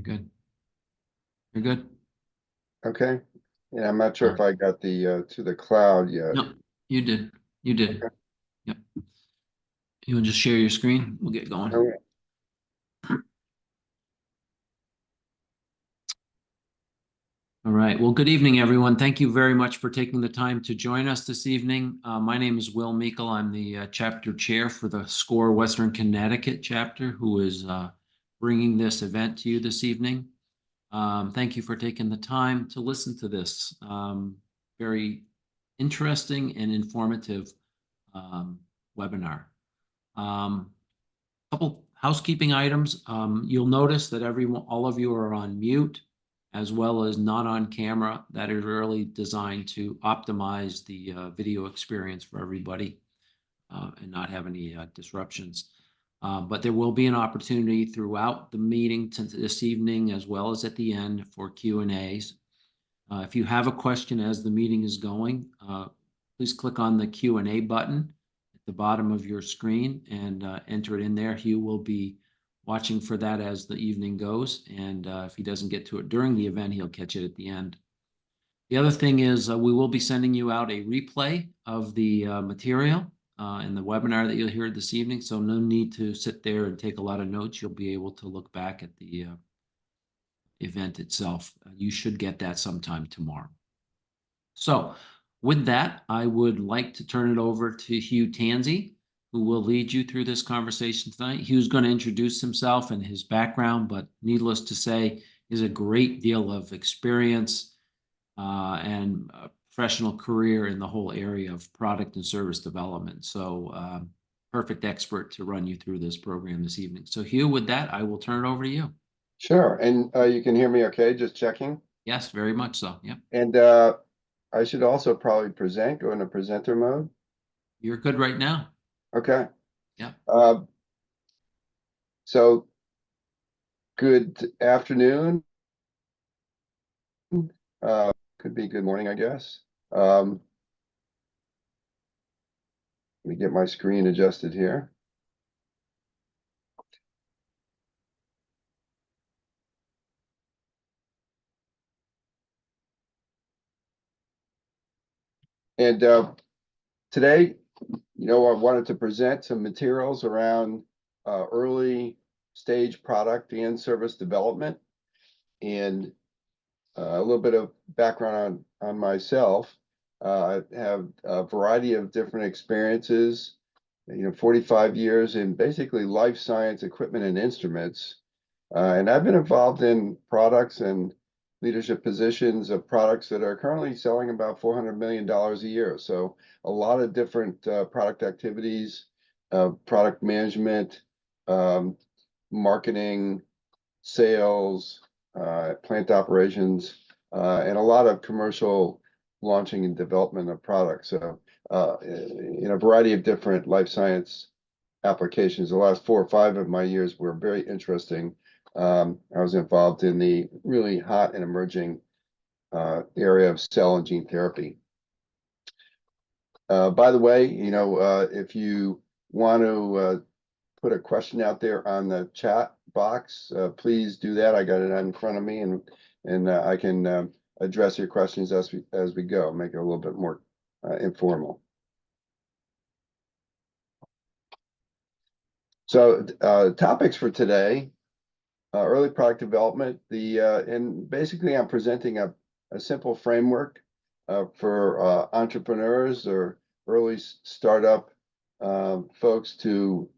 You're good. You're good. Okay. Yeah, I'm not sure if I got the to the cloud yet. No, you did. You did. Okay. Yep. You want to just share your screen? We'll get going. All right. All right. Well, good evening, everyone. Thank you very much for taking the time to join us this evening. My name is Will Meikle. I'm the chapter chair for the SCORE Western Connecticut chapter, who is bringing this event to you this evening. Thank you for taking the time to listen to this very interesting and informative webinar. Couple housekeeping items. You'll notice that all of you are on mute, as well as not on camera. That is really designed to optimize the video experience for everybody and not have any disruptions. But there will be an opportunity throughout the meeting this evening, as well as at the end, for Q&As. If you have a question as the meeting is going, please click on the Q&A button at the bottom of your screen and enter it in there. Hugh will be watching for that as the evening goes. And if he doesn't get to it during the event, he'll catch it at the end. The other thing is we will be sending you out a replay of the material in the webinar that you'll hear this evening. So no need to sit there and take a lot of notes. You'll be able to look back at the event itself. You should get that sometime tomorrow. So with that, I would like to turn it over to Hugh Tansey, who will lead you through this conversation tonight. Hugh's going to introduce himself and his background, but needless to say, he has a great deal of experience and a professional career in the whole area of product and service development. So perfect expert to run you through this program this evening. So Hugh, with that, I will turn it over to you. Sure. And you can hear me okay? Just checking. Yes, very much so. Yep. And I should also probably go into presenter mode. You're good right now. Okay. Yeah. So good afternoon. Could be good morning, I guess. Let me get my screen adjusted here. And today, I wanted to present some materials around early stage product and service development, and a little bit of background on myself. I have a variety of different experiences, 45 years in basically life science equipment and instruments. And I've been involved in products and leadership positions of products that are currently selling about $400 million a year. So a lot of different product activities, product management, marketing, sales, plant operations, and a lot of commercial launching and development of products. So in a variety of different life science applications. The last 4 or 5 of my years were very interesting. I was involved in the really hot and emerging area of cell and gene therapy. By the way, if you want to put a question out there on the chat box, please do that. I got it in front of me, and I can address your questions as we go, make it a little bit more informal. So topics for today: early product development. And basically, I'm presenting a simple framework for entrepreneurs or early startup folks to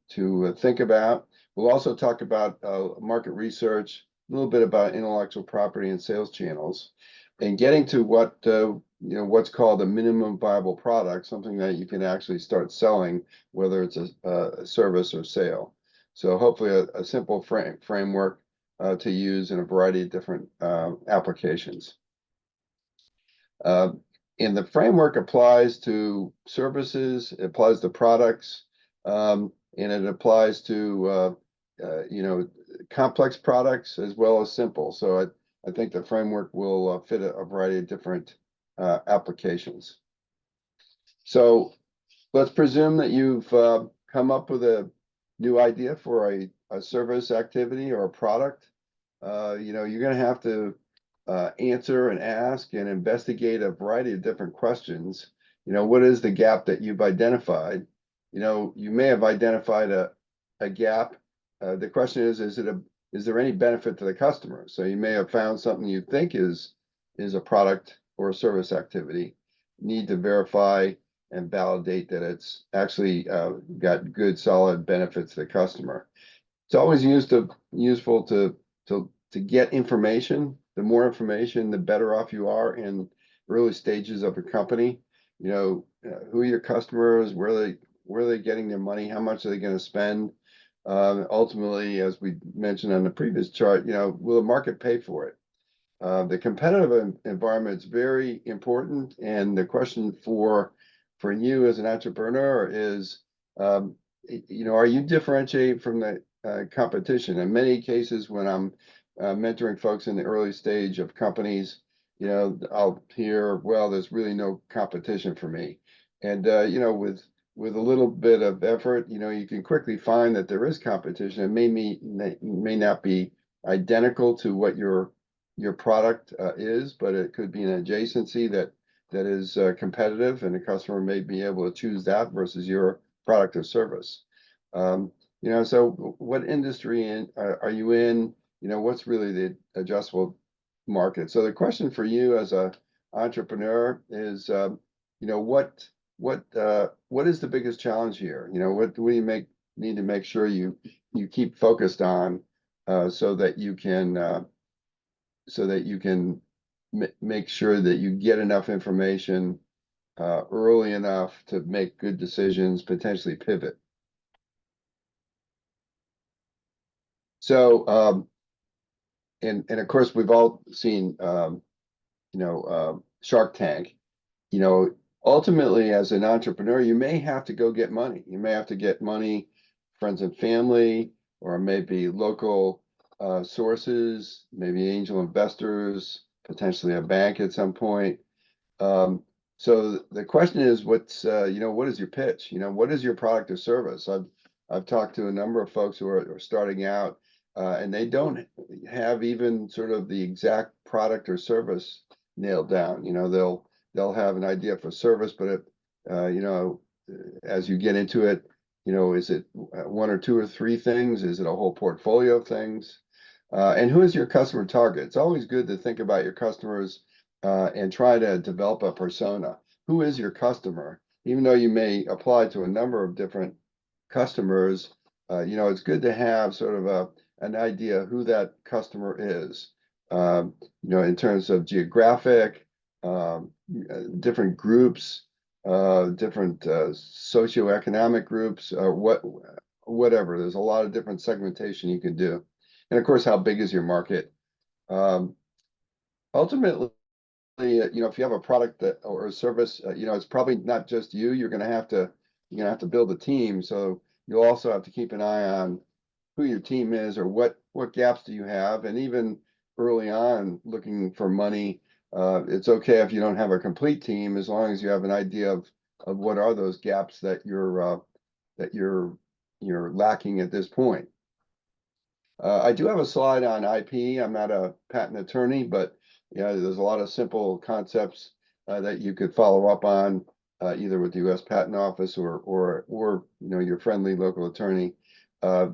think about. We'll also talk about market research, a little bit about intellectual property and sales channels, and getting to what's called a minimum viable product, something that you can actually start selling, whether it's a service or sale. So hopefully a simple framework to use in a variety of different applications. And the framework applies to services, it applies to products, and it applies to complex products as well as simple. So I think the framework will fit a variety of different applications. So let's presume that you've come up with a new idea for a service activity or a product. you're going to have to answer and ask and investigate a variety of different questions. What is the gap that you've identified? You may have identified a gap. The question is there any benefit to the customer? So you may have found something you think is a product or a service activity. Need to verify and validate that it's actually got good, solid benefits to the customer. It's always useful to get information. The more information, the better off you are in early stages of a company. Who are your customers? Where are they getting their money? How much are they going to spend? Ultimately, as we mentioned on the previous chart, will the market pay for it? The competitive environment is very important, and the question for you as an entrepreneur is, are you differentiating from the competition? In many cases, when I'm mentoring folks in the early stage of companies, I'll hear, well, there's really no competition for me. And with a little bit of effort, you can quickly find that there is competition. It may not be identical to what your product is, but it could be an adjacency that is competitive, and the customer may be able to choose that versus your product or service. So what industry are you in? What's really the addressable market? So the question for you as a entrepreneur is, what is the biggest challenge here? What do you need to make sure you keep focused on, so that you can make sure that you get enough information early enough to make good decisions, potentially pivot. So, and of course, we've all seen, Shark Tank. Ultimately, as an entrepreneur, you may have to go get money. You may have to get money, friends and family, or maybe local sources, maybe angel investors, potentially a bank at some point. So the question is, what is your pitch? What is your product or service? I've talked to a number of folks who are starting out, and they don't have even sort of the exact product or service nailed down. They'll have an idea for service, but as you get into it, is it one or two or three things? Is it a whole portfolio of things? And who is your customer target? It's always good to think about your customers and try to develop a persona. Who is your customer? Even though you may apply to a number of different customers, it's good to have sort of an idea who that customer is, in terms of geographic, different groups, different socioeconomic groups, whatever. There's a lot of different segmentation you can do. And of course, how big is your market? Ultimately, if you have a product or a service, it's probably not just you. You're going to have to build a team. So you'll also have to keep an eye on who your team is, or what gaps do you have. And even early on, looking for money, it's okay if you don't have a complete team, as long as you have an idea of what are those gaps that you're lacking at this point. I do have a slide on IP. I'm not a patent attorney, but there's a lot of simple concepts that you could follow up on, either with the U.S. Patent Office or your friendly local attorney,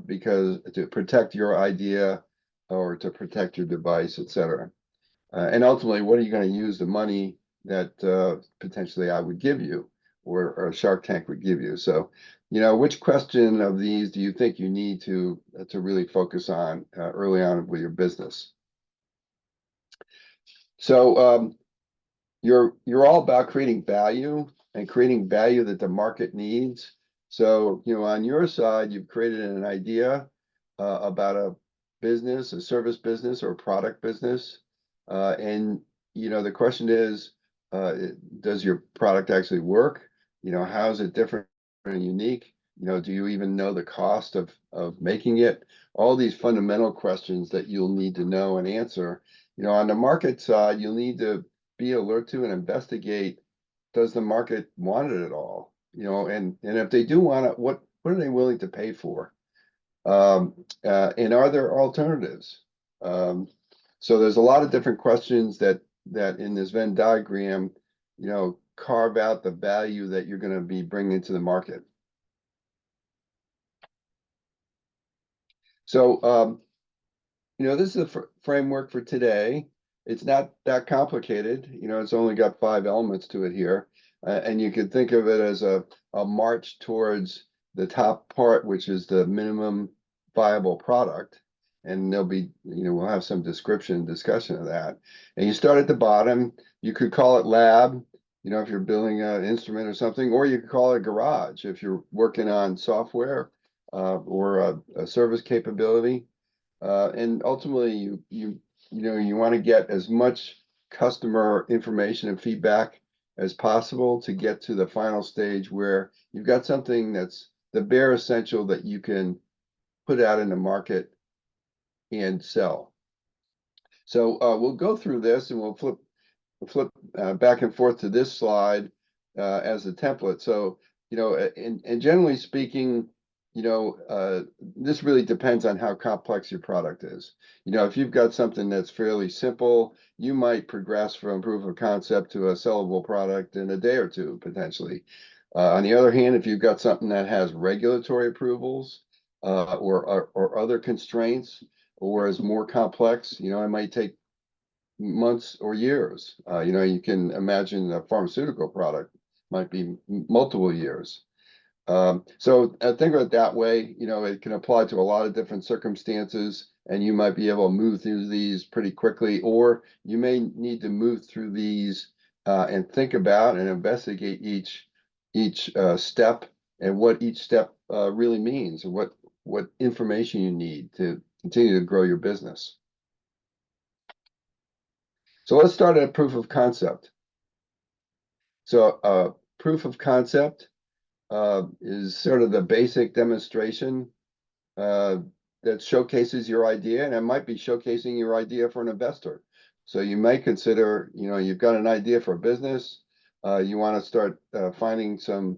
because to protect your idea or to protect your device, etc. And ultimately, what are you going to use the money that potentially I would give you, or Shark Tank would give you? So, which question of these do you think you need to really focus on early on with your business? So you're all about creating value that the market needs. So, on your side, you've created an idea about a business, a service business, or a product business. And, the question is, does your product actually work? How is it different and unique? Do you even know the cost of making it? All these fundamental questions that you'll need to know and answer. On the market side, you'll need to be alert to and investigate, does the market want it at all? And if they do want it, what are they willing to pay for? And are there alternatives? So there's a lot of different questions that in this Venn diagram, carve out the value that you're going to be bringing to the market. So, this is a framework for today. It's not that complicated. It's only got 5 elements to it here. And you can think of it as a march towards the top part, which is the minimum viable product. And there'll be, we'll have some description and discussion of that. And you start at the bottom. You could call it lab, if you're building an instrument or something, or you could call it garage if you're working on software or a service capability. And ultimately, you want to get as much customer information and feedback as possible to get to the final stage where you've got something that's the bare essential that you can put out in the market and sell. So we'll go through this and we'll flip back and forth to this slide as a template. So, and generally speaking, this really depends on how complex your product is. If you've got something that's fairly simple, you might progress from proof of concept to a sellable product in a day or two, potentially. On the other hand, if you've got something that has regulatory approvals or other constraints or is more complex, it might take months or years. You can imagine a pharmaceutical product might be multiple years. So I think of it that way, it can apply to a lot of different circumstances, and you might be able to move through these pretty quickly, or you may need to move through these and think about and investigate each step and what each step really means, and what information you need to continue to grow your business. So let's start at proof of concept. So proof of concept is sort of the basic demonstration that showcases your idea, and it might be showcasing your idea for an investor. So you might consider, you've got an idea for a business, you want to start finding some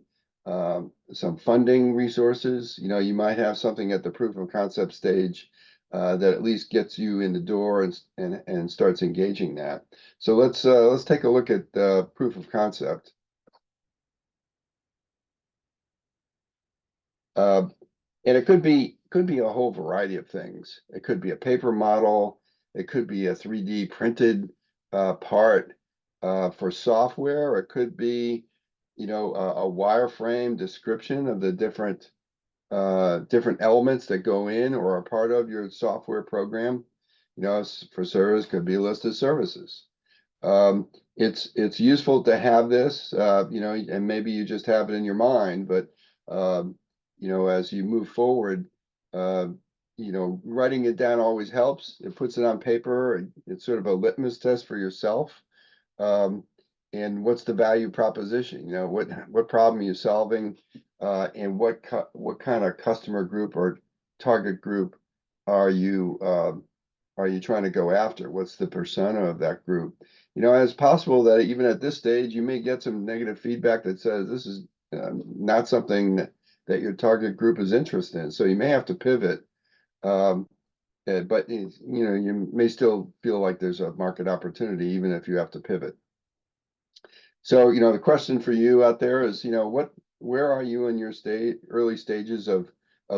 funding resources. You might have something at the proof of concept stage that at least gets you in the door and starts engaging that. So let's take a look at the proof of concept. And it could be a whole variety of things. It could be a paper model. It could be a 3D printed part for software. It could be, a wireframe description of the different elements that go in or are part of your software program. For service, could be a list of services. It's useful to have this, and maybe you just have it in your mind, but as you move forward, writing it down always helps. It puts it on paper. It's sort of a litmus test for yourself. And what's the value proposition? What problem are you solving, and what kind of customer group or target group are you trying to go after? What's the persona of that group? It's possible that even at this stage, you may get some negative feedback that says this is not something that your target group is interested in. So you may have to pivot, but you may still feel like there's a market opportunity even if you have to pivot. So the question for you out there is, where are you in your early stages of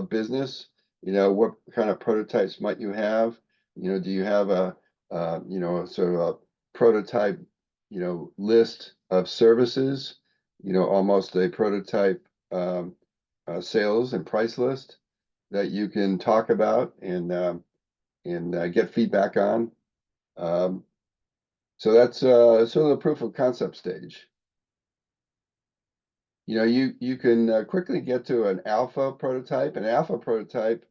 business? What kind of prototypes might you have? Do you have a sort of a prototype list of services? Almost a prototype sales and price list that you can talk about and get feedback on. So that's sort of the proof of concept stage. You can quickly get to an alpha prototype. An alpha prototype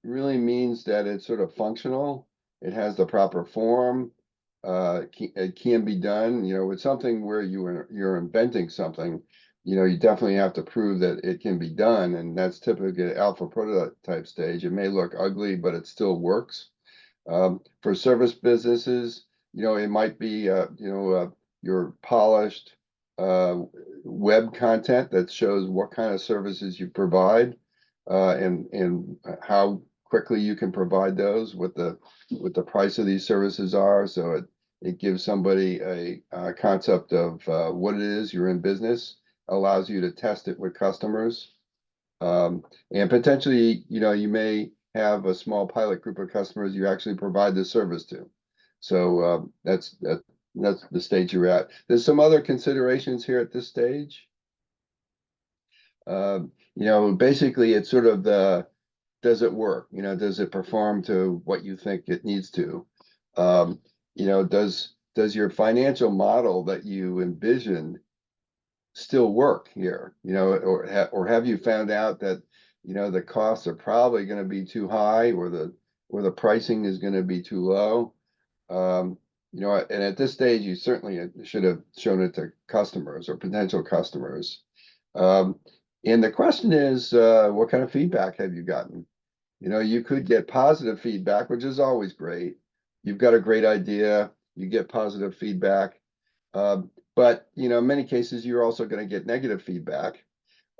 really means that it's sort of functional. It has the proper form. It can be done. With something where you're inventing something, you definitely have to prove that it can be done, and that's typically at alpha prototype stage. It may look ugly, but it still works. For service businesses, it might be your polished web content that shows what kind of services you provide and how quickly you can provide those, what the price of these services are. So it gives somebody a concept of what it is you're in business, allows you to test it with customers. And potentially, you may have a small pilot group of customers you actually provide the service to. So that's the stage you're at. There's some other considerations here at this stage. Basically it's sort of does it work? Does it perform to what you think it needs to? Does your financial model that you envisioned still work here? Or have you found out that, the costs are probably going to be too high, or the pricing is going to be too low? And at this stage, you certainly should have shown it to customers or potential customers. And the question is, what kind of feedback have you gotten? You could get positive feedback, which is always great. You've got a great idea, you get positive feedback. But in many cases, you're also going to get negative feedback,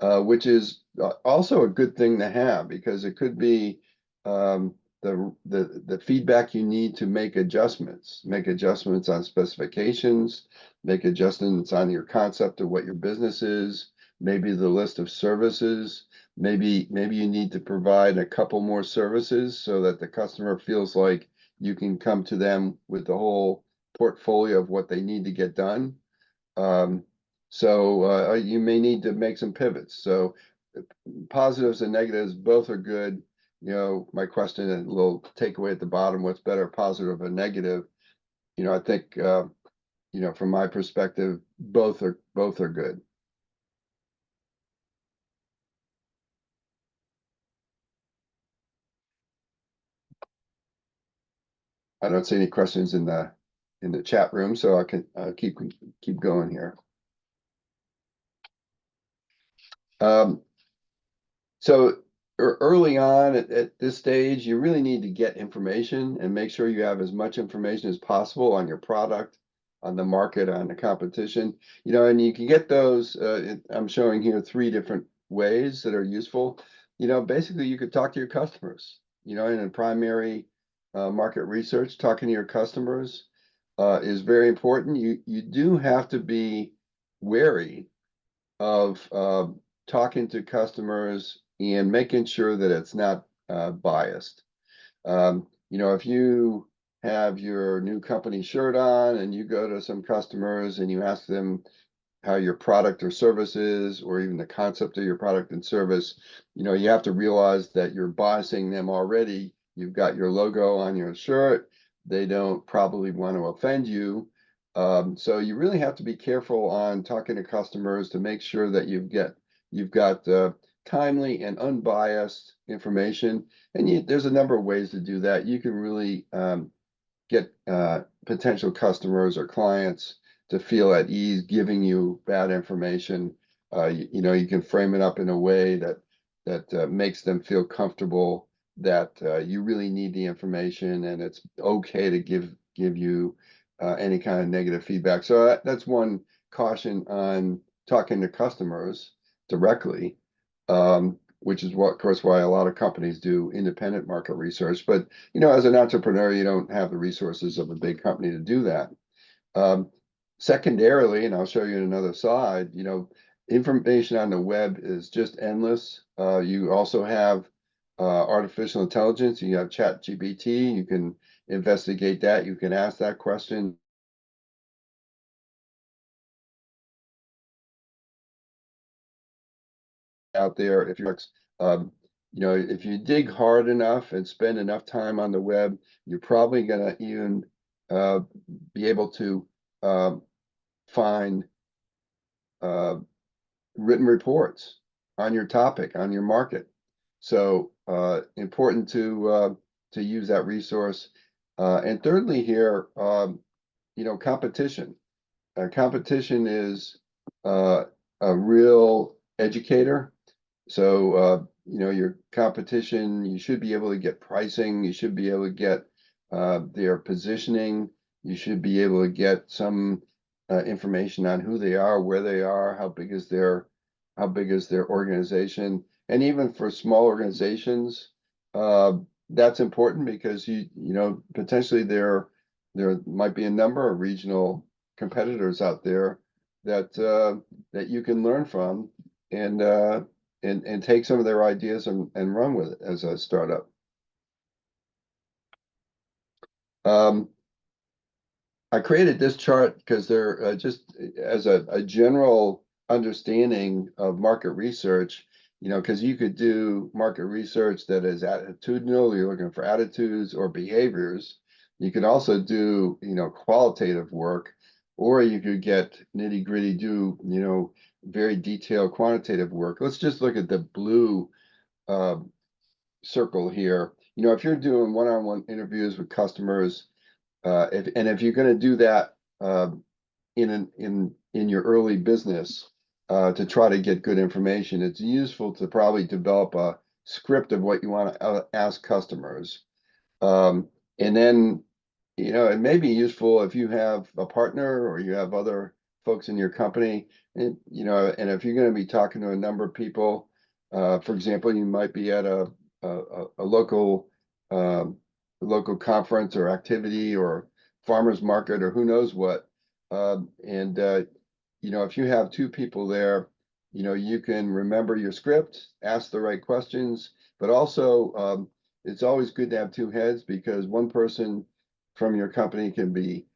which is also a good thing to have, because it could be the feedback you need to make adjustments on specifications, make adjustments on your concept of what your business is, maybe the list of services. Maybe you need to provide a couple more services so that the customer feels like you can come to them with the whole portfolio of what they need to get done. So you may need to make some pivots. So positives and negatives both are good. My question and little takeaway at the bottom: what's better, positive or negative? I think from my perspective, both are good. I don't see any questions in the chat room, so I can keep going here. So early on at this stage, you really need to get information and make sure you have as much information as possible on your product, on the market, on the competition. And you can get those. I'm showing here 3 different ways that are useful. Basically, you could talk to your customers. In primary market research, talking to your customers is very important. You do have to be wary of talking to customers and making sure that it's not biased. If you have your new company shirt on and you go to some customers and you ask them how your product or service is, or even the concept of your product and service, you have to realize that you're biasing them already. You've got your logo on your shirt. They don't probably want to offend you. So you really have to be careful on talking to customers to make sure that you've got timely and unbiased information. And there's a number of ways to do that. You can really get potential customers or clients to feel at ease giving you bad information. You can frame it up in a way that makes them feel comfortable that you really need the information, and it's okay to give you any kind of negative feedback. So that's one caution on talking to customers directly, which is of course, why a lot of companies do independent market research. But as an entrepreneur, you don't have the resources of a big company to do that. Secondarily, and I'll show you in another slide, information on the web is just endless. You also have artificial intelligence. You have ChatGPT. You can investigate that. You can ask that question. Out there, if if you dig hard enough and spend enough time on the web, you're probably going to even be able to find written reports on your topic, on your market. So important to use that resource. And thirdly here, competition. Competition is a real educator. So your competition, you should be able to get pricing. You should be able to get their positioning. You should be able to get some information on who they are, where they are, how big is their organization. And even for small organizations, that's important because potentially there might be a number of regional competitors out there that you can learn from and and take some of their ideas and run with it as a startup. Um, I created this chart because they're just as a general understanding of market research, because you could do market research that is attitudinal, you're looking for attitudes or behaviors. You could also do, qualitative work, or you could get nitty gritty, do, very detailed quantitative work. Let's just look at the blue uh, circle here. If you're doing one-on-one interviews with customers, if you're going to do that in your early business to try to get good information, it's useful to probably develop a script of what you want to ask customers. And then, it may be useful if you have a partner or you have other folks in your company, and if you're going to be talking to a number of people, for example, you might be at a um, local conference or activity or farmer's market or who knows what. And if you have two people there, you can remember your script, ask the right questions, but also it's always good to have two heads because one person from your company can be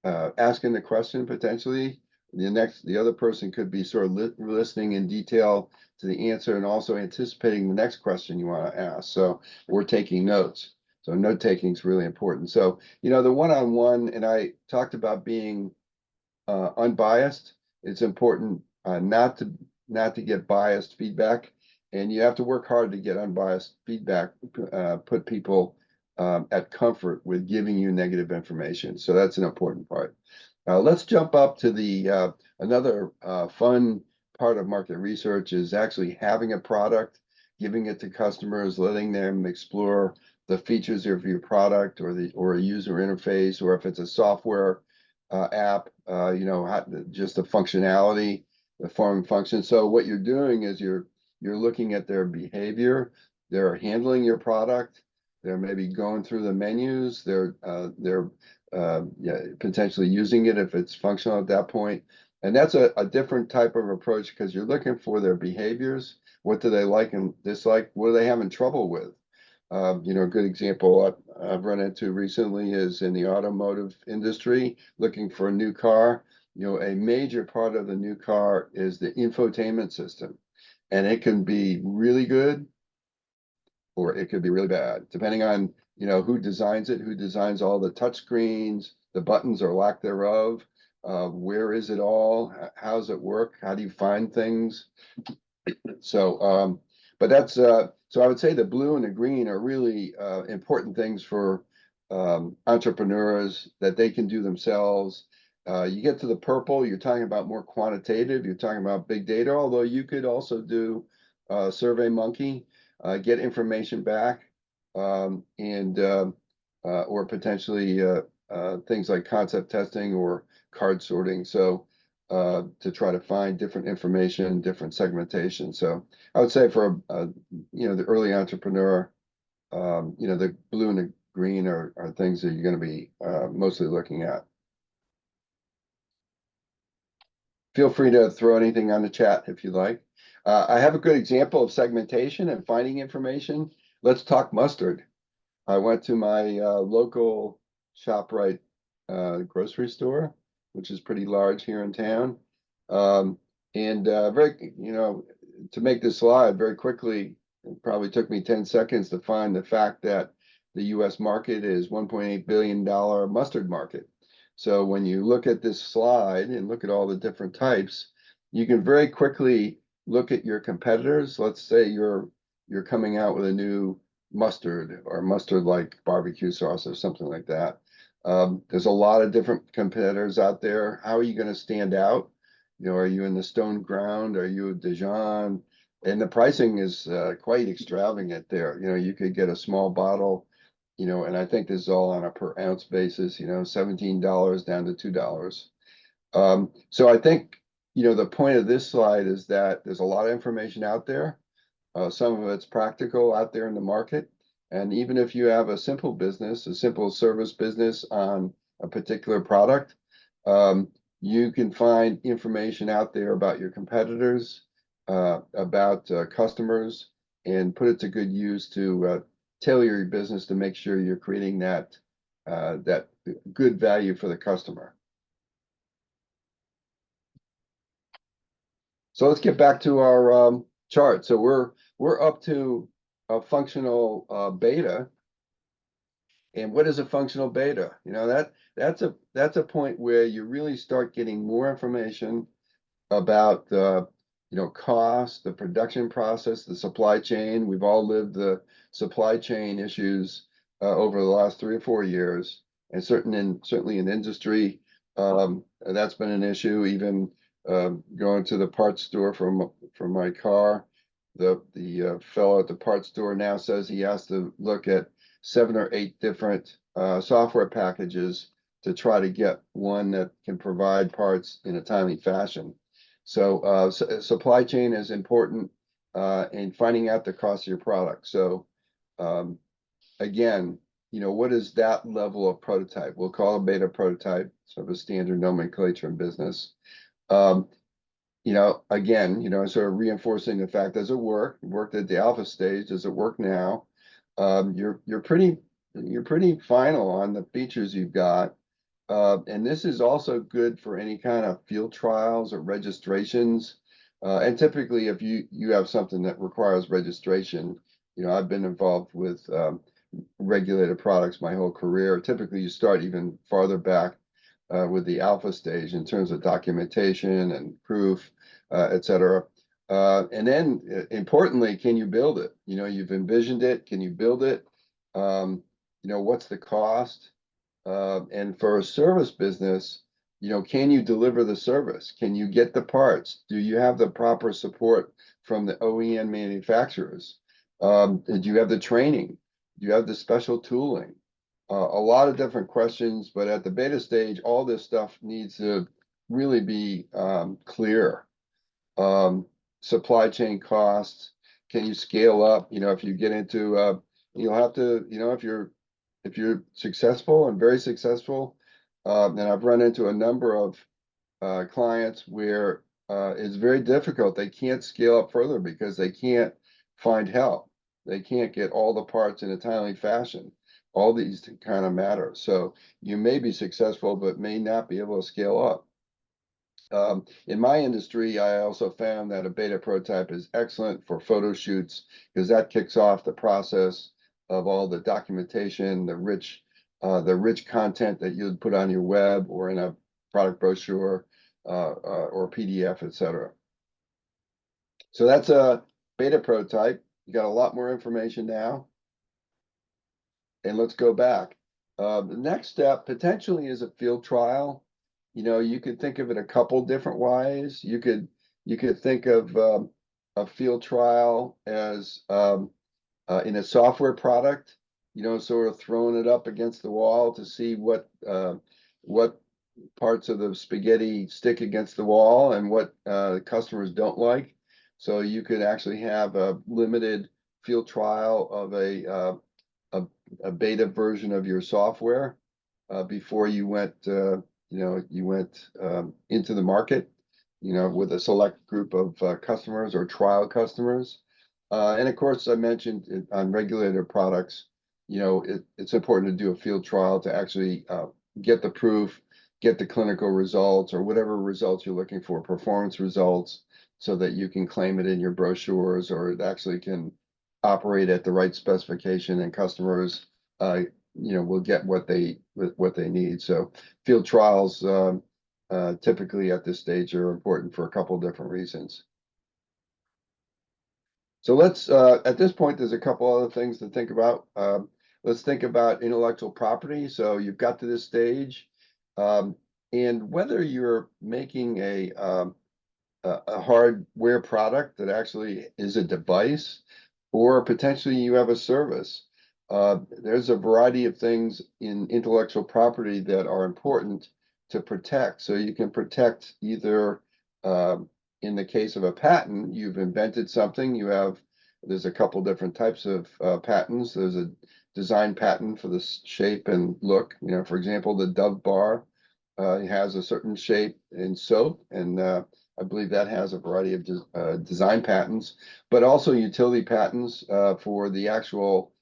asking the question potentially. The other person could be sort of listening in detail to the answer and also anticipating the next question you want to ask. So we're taking notes. So note taking is really important. So, the one-on-one, and I talked about being unbiased. It's important not to get biased feedback, and you have to work hard to get unbiased feedback. Put people at comfort with giving you negative information. So that's an important part. Let's jump up to the another fun part of market research is actually having a product, giving it to customers, letting them explore the features of your product or a user interface, or if it's a software app, just the functionality, the form and function. So what you're doing is you're looking at their behavior, they're handling your product, they're maybe going through the menus, they're potentially using it if it's functional at that point. And that's a different type of approach because you're looking for their behaviors. What do they like and dislike? What are they having trouble with? A good example I've run into recently is in the automotive industry, looking for a new car. A major part of the new car is the infotainment system, and it can be really good or it could be really bad, depending on who designs it, who designs all the touch screens, the buttons or lack thereof. Where is it all? How does it work? How do you find things? So, but that's so I would say the blue and the green are really important things for entrepreneurs that they can do themselves. You get to the purple, you're talking about more quantitative, you're talking about big data, although you could also do Survey Monkey, get information back, and or potentially things like concept testing or card sorting. So to try to find different information, different segmentation. So I would say for the early entrepreneur, the blue and the green are things that you're going to be mostly looking at. Feel free to throw anything on the chat if you like. I have a good example of segmentation and finding information. Let's talk mustard. I went to my local ShopRite grocery store, which is pretty large here in town. And to make this slide very quickly, it probably took me 10 seconds to find the fact that the US market is $1.8 billion mustard market. So when you look at this slide and look at all the different types, you can very quickly look at your competitors. Let's say you're coming out with a new mustard or mustard like barbecue sauce or something like that. There's a lot of different competitors out there. How are you going to stand out? Are you in the stone ground? Are you Dijon? And the pricing is quite extravagant there. You could get a small bottle, and I think this is all on a per ounce basis, $17 down to $2. So I think, the point of this slide is that there's a lot of information out there. Some of it's practical out there in the market. And even if you have a simple business, a simple service business on a particular product, you can find information out there about your competitors, about customers, and put it to good use to tailor your business to make sure you're creating that good value for the customer. So let's get back to our chart. So we're up to a functional beta. And what is a functional beta? You know, that's a point where you really start getting more information about the, cost, the production process, the supply chain. We've all lived the supply chain issues over the last 3 or 4 years, and certainly in industry, that's been an issue. Even going to the parts store for my car, the fellow at the parts store now says he has to look at 7 or 8 different software packages to try to get one that can provide parts in a timely fashion. So supply chain is important in finding out the cost of your product. So again, what is that level of prototype? We'll call a beta prototype, sort of a standard nomenclature in business. Again, sort of reinforcing the fact, does it work? It worked at the alpha stage. Does it work now? You're pretty final on the features you've got. And this is also good for any kind of field trials or registrations. And typically, if you have something that requires registration, I've been involved with regulated products my whole career. Typically, you start even farther back with the alpha stage in terms of documentation and proof, et cetera. And then importantly, can you build it? You've envisioned it. Can you build it? What's the cost? And for a service business, can you deliver the service? Can you get the parts? Do you have the proper support from the OEM manufacturers? Do you have the training? Do you have the special tooling? A lot of different questions, but at the beta stage, all this stuff needs to really be clear. Supply chain costs, can you scale up? If you get into, you'll have to, if you're successful and very successful, and I've run into a number of clients where it's very difficult. They can't scale up further because they can't find help. They can't get all the parts in a timely fashion. All these kind of matter. So you may be successful, but may not be able to scale up. In my industry, I also found that a beta prototype is excellent for photo shoots because that kicks off the process of all the documentation, the rich content that you'd put on your web or in a product brochure or PDF, et cetera. So that's a beta prototype. You got a lot more information now. And let's go back. The next step potentially is a field trial. You could think of it a couple different ways. You could think of a field trial as in a software product, sort of throwing it up against the wall to see what parts of the spaghetti stick against the wall and what customers don't like. So you could actually have a limited field trial of a beta version of your software before you went into the market, with a select group of customers or trial customers. And of course, I mentioned on regulated products, it's important to do a field trial to actually get the proof, get the clinical results or whatever results you're looking for, performance results, so that you can claim it in your brochures or it actually can operate at the right specification and customers will get what they need. So field trials typically at this stage are important for a couple of different reasons. So let's at this point, there's a couple other things to think about. Let's think about intellectual property. So you've got to this stage, and whether you're making a hardware product that actually is a device, or potentially you have a service. There's a variety of things in intellectual property that are important to protect. So you can protect either, in the case of a patent, you've invented something, you have There's a couple different types of patents. There's a design patent for the shape and look. For example, the Dove bar has a certain shape in soap, and I believe that has a variety of design patents, but also utility patents for the actual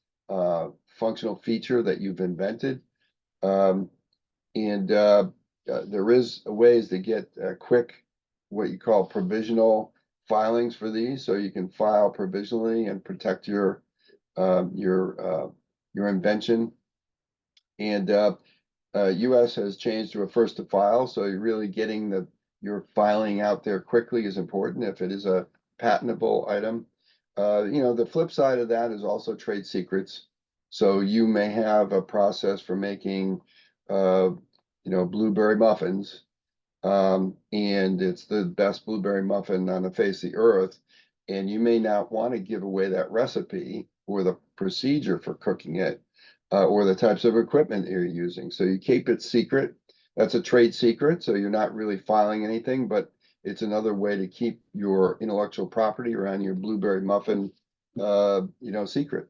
functional feature that you've invented. Um, and there is ways to get quick, what you call provisional filings for these, so you can file provisionally and protect your invention. And US has changed to a first to file, so you're really getting your filing out there quickly is important if it is a patentable item. The flip side of that is also trade secrets. So you may have a process for making, blueberry muffins, and it's the best blueberry muffin on the face of the earth. And you may not want to give away that recipe or the procedure for cooking it, or the types of equipment you're using. So you keep it secret. That's a trade secret. So you're not really filing anything, but it's another way to keep your intellectual property around your blueberry muffin, secret.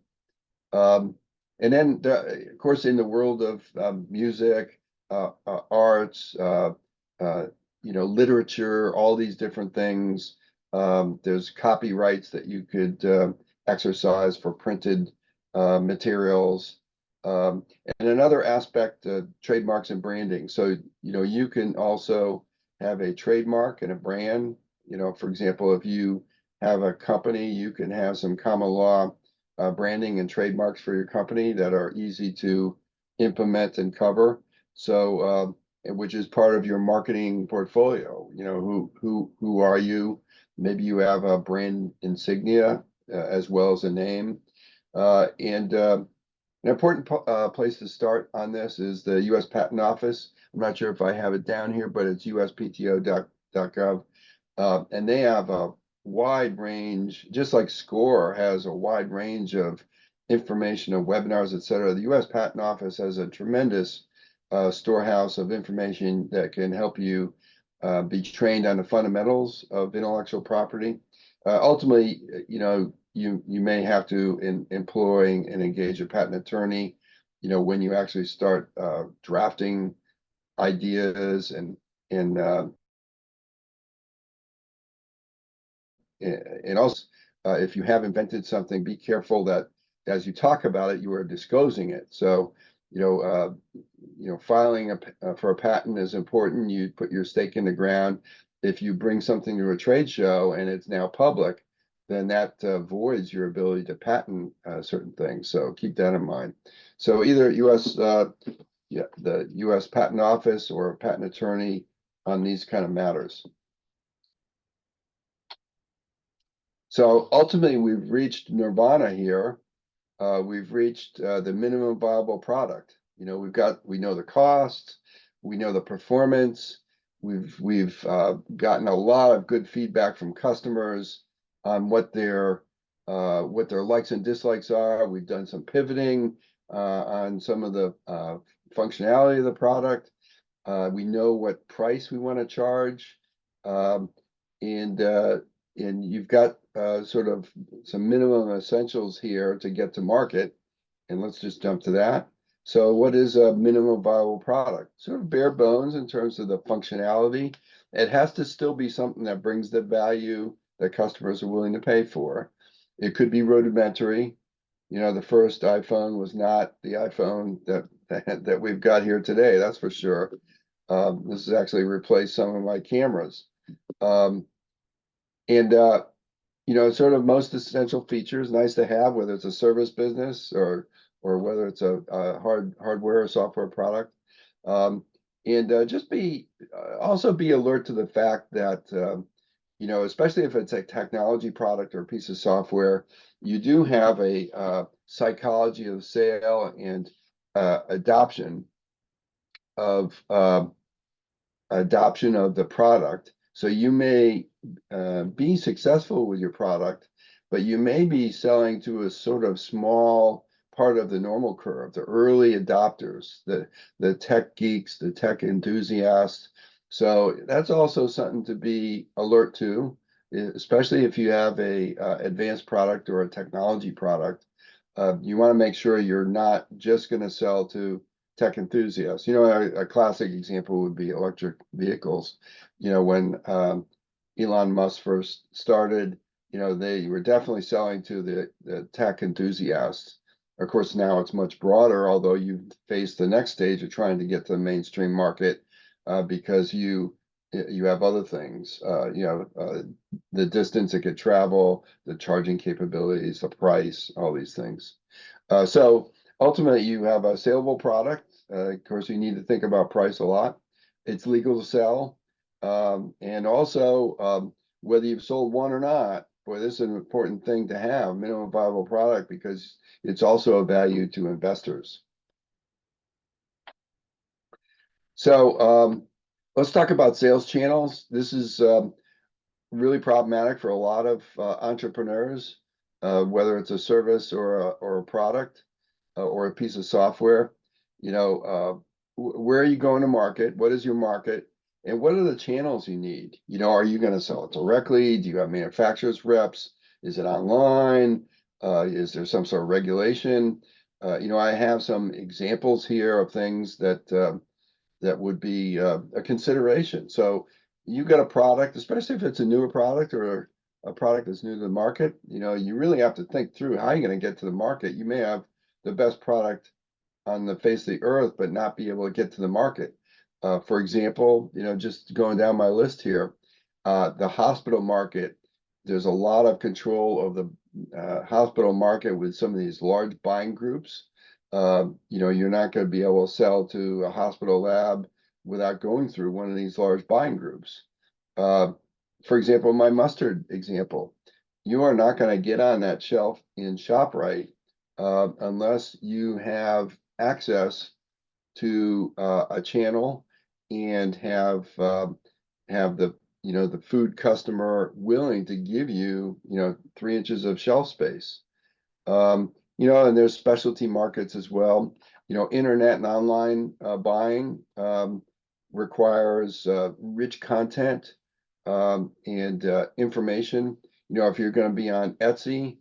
Um, and then, of course, in the world of music, arts, literature, all these different things, there's copyrights that you could exercise for printed materials. And another aspect, trademarks and branding. So, you can also have a trademark and a brand. For example, if you have a company, you can have some common law branding and trademarks for your company that are easy to implement and cover. So, which is part of your marketing portfolio. Who are you? Maybe you have a brand insignia as well as a name. And an important place to start on this is the U.S. Patent Office. I'm not sure if I have it down here, but it's uspto.gov. And they have a wide range, just like SCORE has a wide range of information and webinars, et cetera. The U.S. Patent Office has a tremendous storehouse of information that can help you be trained on the fundamentals of intellectual property. Ultimately, you may have to employ and engage a patent attorney, when you actually start drafting ideas and also, if you have invented something, be careful that as you talk about it, you are disclosing it. So, filing for a patent is important. You put your stake in the ground. If you bring something to a trade show and it's now public, then that voids your ability to patent certain things. So keep that in mind. So either the U.S. Patent Office or a patent attorney on these kind of matters. So ultimately, we've reached nirvana here. We've reached the minimum viable product. We know the cost, we know the performance. We've gotten a lot of good feedback from customers on what their likes and dislikes are. We've done some pivoting on some of the functionality of the product. We know what price we want to charge, and you've got sort of some minimum essentials here to get to market. And let's just jump to that. So what is a minimum viable product? Sort of bare bones in terms of the functionality. It has to still be something that brings the value that customers are willing to pay for. It could be rudimentary. The first iPhone was not the iPhone that we've got here today, that's for sure. This has actually replaced some of my cameras. And sort of most essential features, nice to have, whether it's a service business or whether it's a hardware or software product. And just also be alert to the fact that especially if it's a technology product or a piece of software, you do have a psychology of sale and adoption of the product. So you may be successful with your product, but you may be selling to a sort of small part of the normal curve, the early adopters, the tech geeks, the tech enthusiasts. So that's also something to be alert to. especially if you have a advanced product or a technology product. You want to make sure you're not just going to sell to tech enthusiasts. You know, a classic example would be electric vehicles. You know, when Elon Musk first started, you know, they were definitely selling to the tech enthusiasts. Of course, now it's much broader, although you face the next stage of trying to get to the mainstream market because you have other things, the distance it could travel, the charging capabilities, the price, all these things. So ultimately, you have a saleable product. Of course, you need to think about price a lot. It's legal to sell. And also, whether you've sold one or not, boy, this is an important thing to have, minimum viable product, because it's also a value to investors. So let's talk about sales channels. This is really problematic for a lot of entrepreneurs, whether it's a service or a product or a piece of software. You know, where are you going to market? What is your market? And what are the channels you need? You know, are you going to sell it directly? Do you have manufacturers reps? Is it online? Is there some sort of regulation? You know, I have some examples here of things that would be a consideration. So you got a product, especially if it's a newer product or a product that's new to the market, you know, you really have to think through how you're going to get to the market. You may have the best product on the face of the earth, but not be able to get to the market. For example, you know, just going down my list here, the hospital market, there's a lot of control of the hospital market with some of these large buying groups. You know, you're not going to be able to sell to a hospital lab without going through one of these large buying groups. Uh, for example, my mustard example, you are not going to get on that shelf in ShopRite unless you have access to a channel and have the the food customer willing to give you 3 inches of shelf space. And there's specialty markets as well. Internet and online buying requires rich content and information. If you're going to be on Etsy,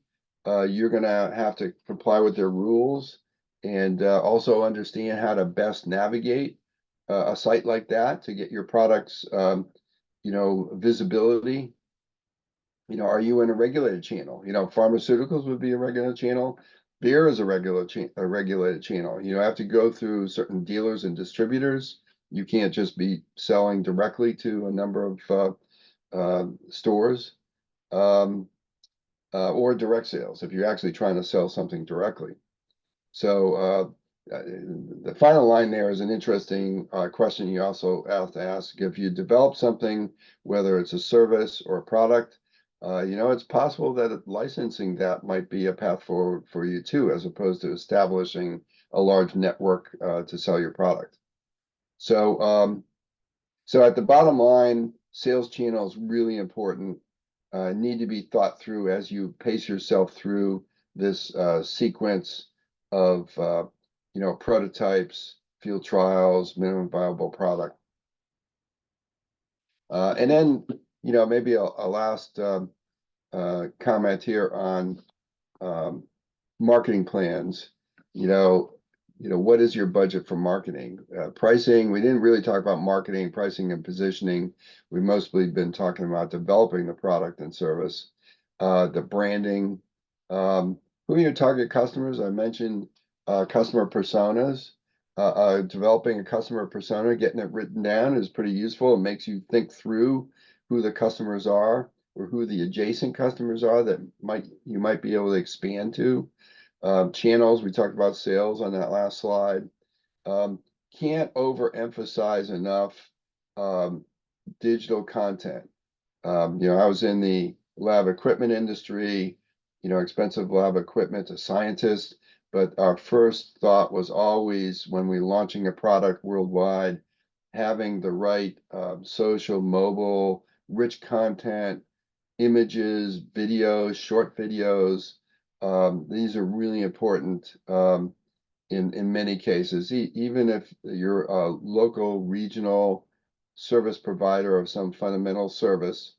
you're going to have to comply with their rules and also understand how to best navigate a site like that to get your products, visibility. Are you in a regulated channel? Pharmaceuticals would be a regulated channel. Beer is a regulated channel. You have to go through certain dealers and distributors. You can't just be selling directly to a number of stores or direct sales if you're actually trying to sell something directly. So the final line there is an interesting question you also have to ask. If you develop something, whether it's a service or a product, it's possible that licensing that might be a path forward for you too, as opposed to establishing a large network to sell your product. So at the bottom line, sales channel is really important, need to be thought through as you pace yourself through this sequence of prototypes, field trials, minimum viable product. And then, maybe a last comment here on marketing plans. What is your budget for marketing? Pricing, we didn't really talk about marketing, pricing, and positioning. We've mostly been talking about developing the product and service, the branding. Who are your target customers? I mentioned customer personas. Developing a customer persona, getting it written down is pretty useful. It makes you think through who the customers are or who the adjacent customers are that you might be able to expand to. Channels, we talked about sales on that last slide. Can't overemphasize enough digital content. I was in the lab equipment industry, expensive lab equipment, a scientist, but our first thought was always when we're launching a product worldwide, having the right social, mobile, rich content, images, videos, short videos. These are really important in many cases, even if you're a local, regional service provider of some fundamental service.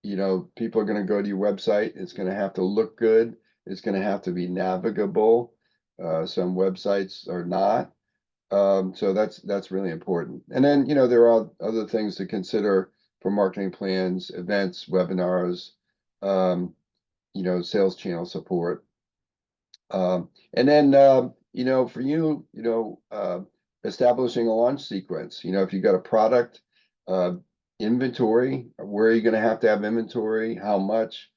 people are going to go to your website. It's going to have to look good. It's going to have to be navigable. Some websites are not. So that's really important. And then, there are other things to consider for marketing plans, events, webinars, um, sales channel support. And then, for establishing a launch sequence, if you got a product, uh, inventory, where are you going to have inventory? How much,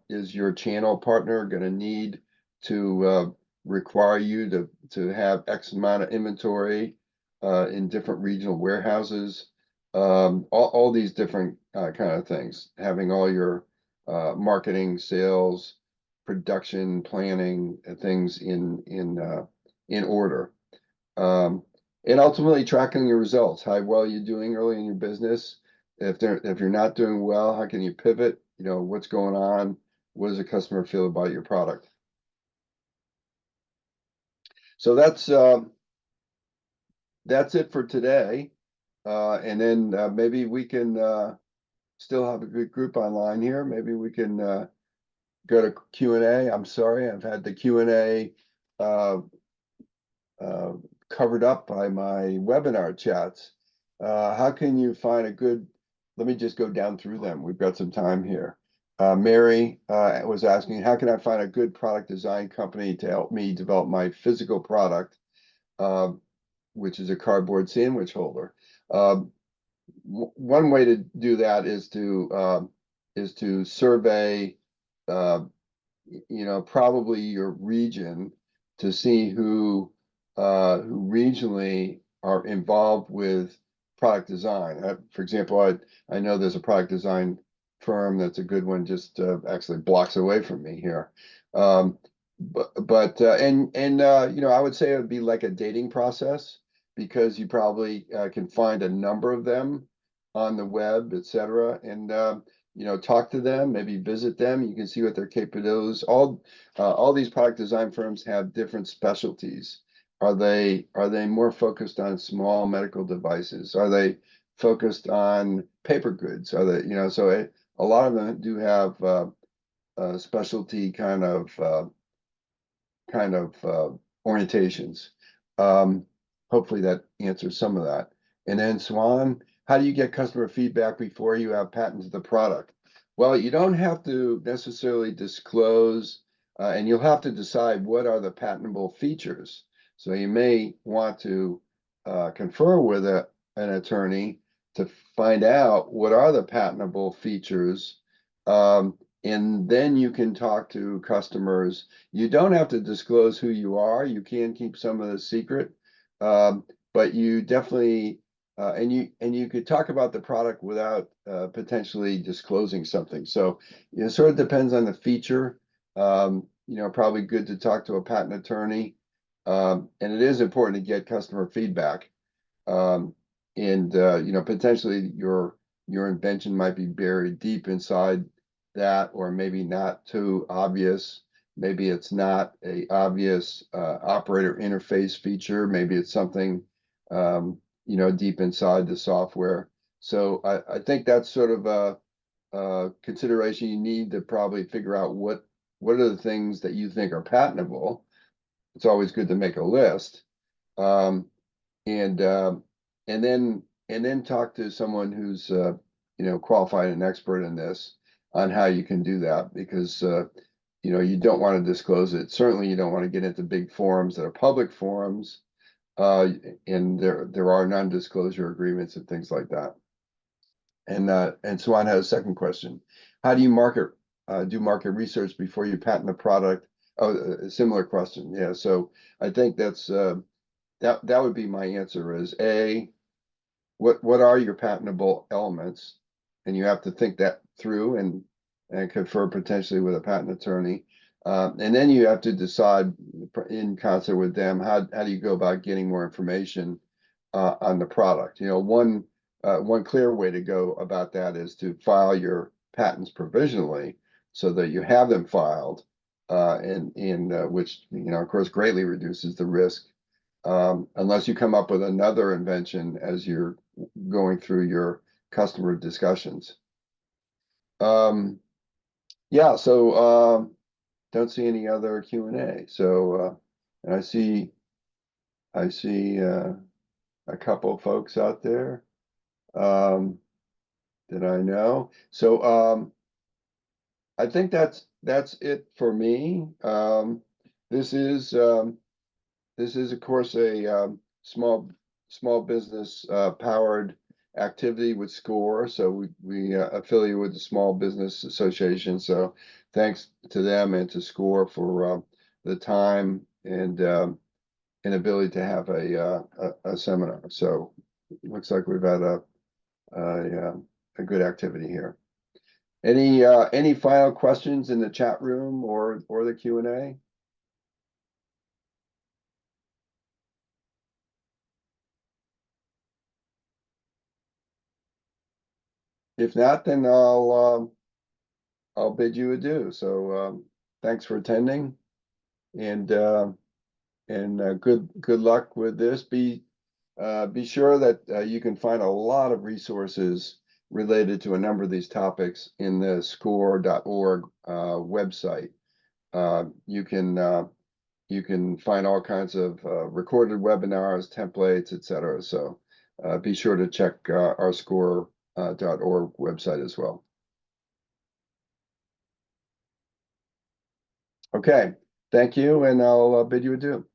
is your channel partner going to need to, require you to have X amount of inventory, in different regional warehouses? All these different, kind of things, having all your, marketing, sales, production planning things in order. Um, and ultimately tracking your results, how well you're doing early in your business. If you're not doing well, how can you pivot? What's going on? What does the customer feel about your product? So that's it for today. And then maybe we can still have a good group online here. Maybe we can go to Q&A. I'm sorry, I've had the Q&A uh, uh, covered up by my webinar chats. How can you find a good, let me just go down through them. We've got some time here. Mary was asking, how can I find a good product design company to help me develop my physical product, uh, which is a cardboard sandwich holder? One way to do that is to survey uh, probably your region to see who regionally are involved with product design. For example, I know there's a product design firm that's a good one, just actually blocks away from me here. Um, but I would say it would be like a dating process, because you probably can find a number of them on the web, etc. And talk to them, maybe visit them. You can see what their capabilities. All these product design firms have different specialties. Are they more focused on small medical devices? Are they focused on paper goods? Are they, a lot of them do have specialty kind of orientations. Um, Hopefully that answers some of that. And then Swan, how do you get customer feedback before you have patented the product? Well, you don't have to necessarily disclose, and you'll have to decide what are the patentable features. So you may want to confer with an attorney to find out what are the patentable features, and then you can talk to customers. You don't have to disclose who you are. You can keep some of the secret, but you definitely and you could talk about the product without potentially disclosing something. So it sort of depends on the feature. Probably good to talk to a patent attorney, and it is important to get customer feedback. Um, and potentially your invention might be buried deep inside that, or maybe not too obvious. Maybe it's not a obvious operator interface feature. Maybe it's something deep inside the software. So I think that's sort of a consideration. You need to probably figure out what are the things that you think are patentable. It's always good to make a list. Um, and and then talk to someone who's qualified and expert in this, on how you can do that, because you don't want to disclose it. Certainly you don't want to get into big forums that are public forums, uh and there are non-disclosure agreements and things like that. And Swan has a second question: how do you do market research before you patent the product? Oh, a similar question. Yeah, so I think that would be my answer. Is what are your patentable elements? And you have to think that through, and confer potentially with a patent attorney. And then you have to decide in concert with them, how do you go about getting more information on the product? One clear way to go about that is to file your patents provisionally, so that you have them filed, and which of course greatly reduces the risk, unless you come up with another invention as you're going through your customer discussions. Yeah, so don't see any other Q&A. So and I see a couple of folks out there that I know. So I think that's it for me. This is this is of course a small business powered activity with SCORE. So we affiliate with the Small Business Association. So thanks to them and to SCORE for the time and ability to have a seminar. So it looks like we've had a good activity here. Any final questions in the chat room or the Q&A? If not, then I'll bid you adieu. So thanks for attending, and good luck with this. Be sure that you can find a lot of resources related to a number of these topics in the score.org website. You can find all kinds of recorded webinars, templates, etc. So be sure to check our score.org website as well. Okay, thank you, and I'll bid you adieu.